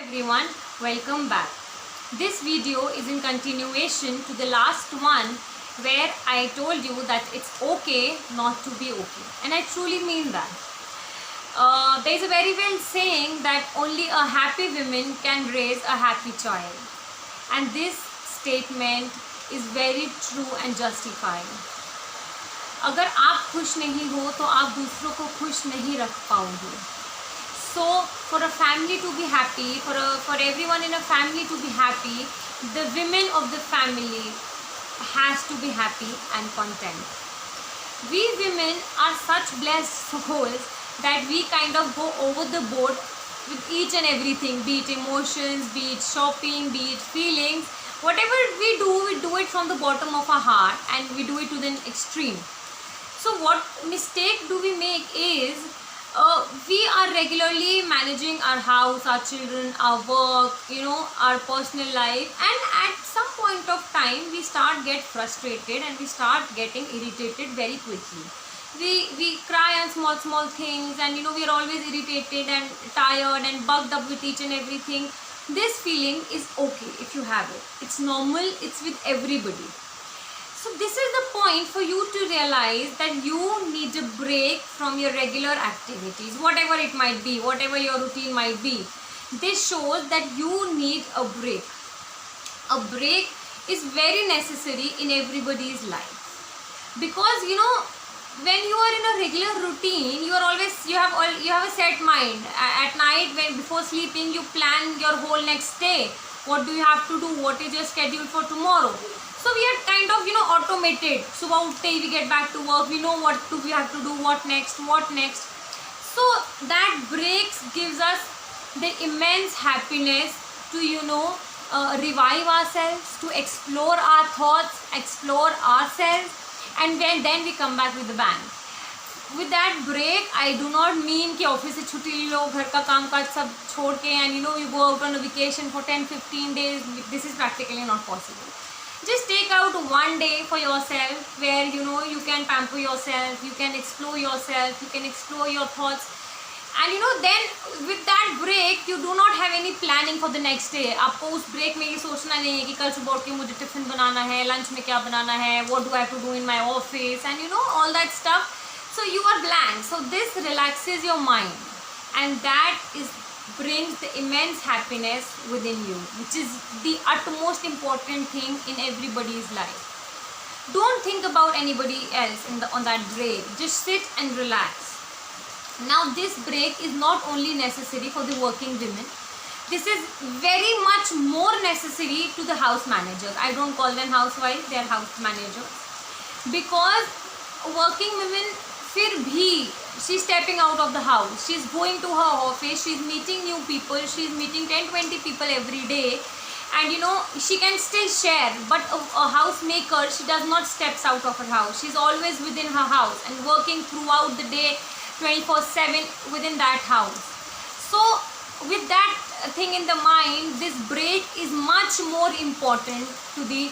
Everyone, welcome back. This video is in continuation to the last one where I told you that it's okay not to be okay, and I truly mean that. There is a very well saying that only a happy woman can raise a happy child, and this statement is very true and justifying. अगर आप खुश नहीं हो तो आप दूसरों को खुश नहीं रख पाओगे. So for a family to be happy, for everyone in a family to be happy, the women of the family has to be happy and content. We women are such blessed souls that we kind of go over the board with each and everything, be it emotions, be it shopping, be it feelings. Whatever we do it from the bottom of our heart, and we do it to the extreme. So what mistake do we make is we are regularly managing our house, our children, our work, our personal life, and at some point of time we start get frustrated and we start getting irritated very quickly. We cry on small things, and we are always irritated and tired and bugged up with each and everything. This feeling is okay if you have it. It's normal, it's with everybody. So this is the point for you to realize that you need a break from your regular activities, whatever it might be, whatever your routine might be. This shows that you need a break. A break is very necessary in everybody's life, because when you are in a regular routine, you have a set mind. At night, before sleeping, you plan your whole next day. What do you have to do? What is your schedule for tomorrow? So we are kind of automated. Subah utte hi we get back to work. We know what we have to do, what next. So that breaks gives us the immense happiness to revive ourselves, to explore our thoughts, explore ourselves, and then we come back with a bang. With that break, I do not mean कि office से छुट्टी ले लो, घर का काम काज सब छोड़ के and you go out on a vacation for 10-15 days. This is practically not possible. Just take out one day for yourself where you can pamper yourself, you can explore yourself, you can explore your thoughts, and then with that break you do not have any planning for the next day. आपको उस break में ये सोचना नहीं है कि कल सुबह उठ के मुझे टिफिन बनाना है, लंच में क्या बनाना है, what do I have to do in my office, and all that stuff. So you are blank. So this relaxes your mind, and that brings the immense happiness within you, which is the utmost important thing in everybody's life. Don't think about anybody else on that break. Just sit and relax. Now this break is not only necessary for the working women. This is very much more necessary to the house managers. I don't call them housewives, they are house managers, because working women, फिर भी she's stepping out of the house, she's going to her office, she's meeting new people, she's meeting 10-20 people every day, and she can still share. But a housemaker, she does not steps out of her house. She's always within her house and working throughout the day 24/7 within that house. So with that thing in the mind, this break is much more important to the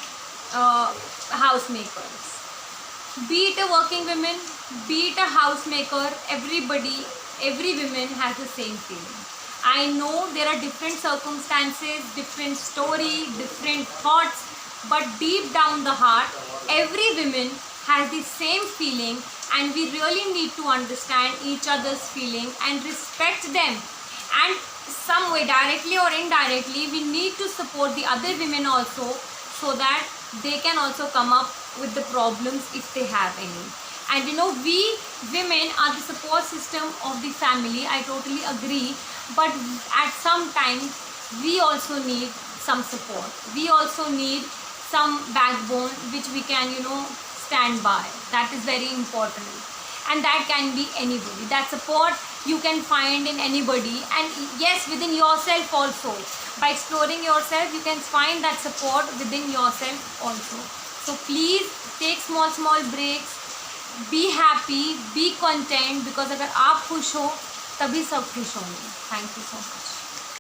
housemakers. Be it a working woman, be it a housemaker, every woman has the same feeling. I know there are different circumstances, different story, different thoughts, but deep down the heart, every woman has the same feeling, and we really need to understand each other's feeling and respect them. And some way, directly or indirectly, we need to support the other women also, so that they can also come up with the problems if they have any. And we women are the support system of the family. I totally agree, but at some time we also need some support. We also need some backbone which we can stand by. That is very important, and that can be anybody. That support you can find in anybody, and yes, within yourself also. By exploring yourself, you can find that support within yourself also. So please take small breaks, be happy, be content, because अगर आप खुश हो तभी सब खुश होंगे. Thank you so much.